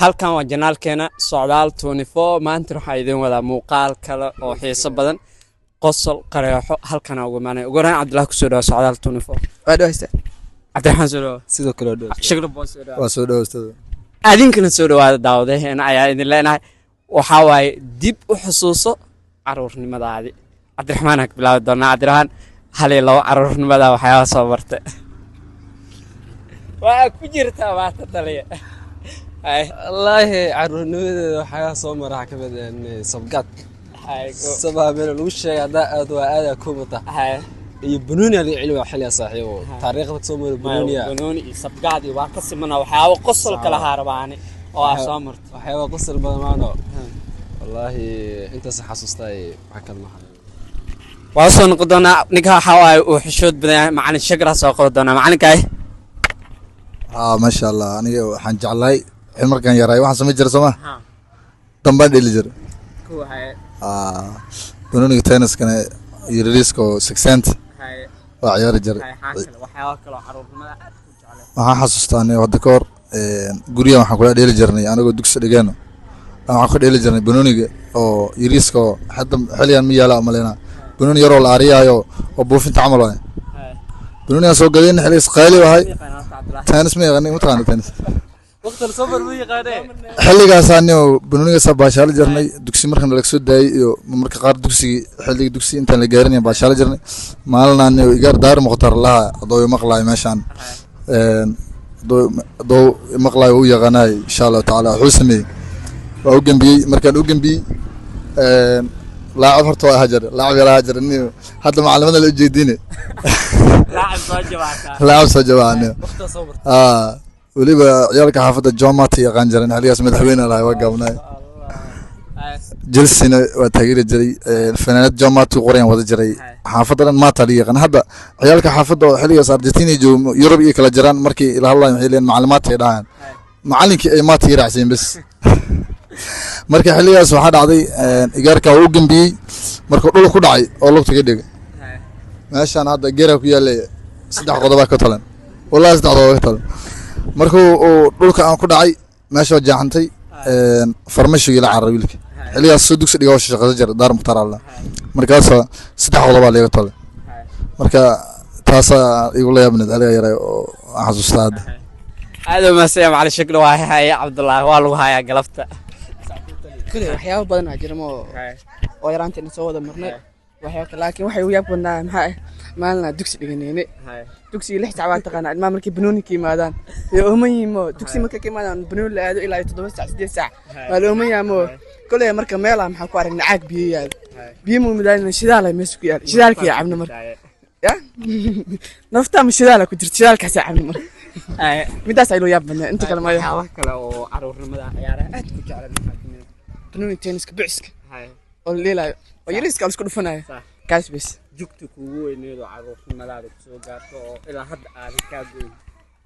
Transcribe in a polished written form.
halkan waa janaalkeena Socdaal 24 maanta waxaa idin wadaa muuqaal kale oo xiiso badan qosol qareexo halkan ugu maanay ugu raan Cabdullaah ku soo dhaw Socdaal 24 waa dhawaysta Cabdiraxmaan soo dhaw sidoo kale dhaw shaqada boos soo dhaw waa soo dhawaystay adinkana soo dhawaada daawadeena ayaa idin leenahay waxa waay dib u xusuuso caruurnimadaadi Cabdiraxmaan ka bilaab doona Cabdiraxmaan hal iyo labo caruurnimada waxyaabo soo bartay waa ku jirtaa maanta taliya الله عرونيده waxaa soo maraa ka mid sabgad sabab lagu sheegay aad waa aad ku mata iyo banooni la cilmi xilliga saaxiibo taariikhda soo maray banooni iyo sabgad waa ka simana waxyaabo qosol kala haarbaani oo soo martay waxyaabo qosol badamaano wallahi inta sax xasuustay waxa kale ma waa soo noqdona ninka waxa waay uu xishood badan macallin shaqra soo qodona macallinkay ما شاء الله أنا waxaan jeclay markaan yaray waxaan samay jiray Soomaa damba dhili jiray banooniga tennis kana yiriisko 6 cent waa ciyaar jiray waxyaabo kale caruurnimada aad ku jeclay waxaan xasuustaa wada koor guriga waxaan kula dheeli jirnay anagoo dugsi dhigeeno waxaan ku dheeli jirnay banooniga oo yiriisko hadda xilliyan ma yaala amalena banooni yar oo la ariyaayo oo buufinta camal ah banooniga soo gadeen xilliis qaali wahay tennis ma yaqaan mutaqaan tennis waqti la soo marmay yaqaanay xilligaas aanu banooniga sabaashaal jirnay dugsi markan la soo daayay iyo marka qaar xilliga dugsi inta la gaarin baashaal jirnay maalin igaar daar muqtar laha adoo maqlaay meeshan doo maqlaay uu yaqaanay insha Allah taala xusamay waa u gambiyay markaan u gambiyay لاعب هرتو هاجر لاعب يلا هاجر اني هذا معلمنا اللي جيديني لاعب سو جوعنا ولي عيالك حافظ الجومات يا قنجرن علياس مدحوينا لا وقفنا جلسنا وتغيير جري الفنانات جومات وقرين ودا جري حافظنا ما طريقا هذا عيالك حافظ حليا صار جتيني جو يوروبي كلا جيران markii ila hadlayn xilin macluumaad ay dhahan macallinkii ay ma tiiraceen bas marka xilligaas waxa dhacday igaarka uu gambiyay markuu dhul ku dhacay oo lugta ka dhigay meeshan hadda geera ku yaalay saddex qodob ka talan wallahi saddex qodob ka talan markuu dhulka aan ku dhacay meesha jaxantay farmashiga la carray wiilka xilligaas soo dugsi dhigo shaqada jar daar muxtar Allah markaas saddex qodob laga talan marka taas igu leeyahay aliga yaray oo xasuustaad aad ma sameeyay macallin shaqada waa haya Cabdullaah waa lagu hayaa galabta كل waxyaabo badan ah jirmo oo yaraantina soo wada marnay waxyaabo kale laakiin waxay u yaab badnaa maxay maalna dugsi dhiganayne dugsi 6 saac waa taqaan ilmaha markii banooni ka yimaadaan iyo oomayimo dugsi markii ka yimaadaan banooni la aado ilaa 7 saac 8 saac waa oomayamo kale marka meelaha maxaa ku aragnay caag biyo yaal biyo mu midaan shidaal ay meesku yaal shidaalkii cabna marka ya nafta ma shidaal ku jirto shidaalkaas cabna marka midaas ay loo yaab badnaa inta kale ma wax kale oo caruurnimada ciyaaraha aad ku jeclay بنوني تنس كبعسك أو ليلا ويريس كارس كله فناي كاس بس جوكتك وين يدو عروس ملارك سو قاتو إلى حد عارف كابين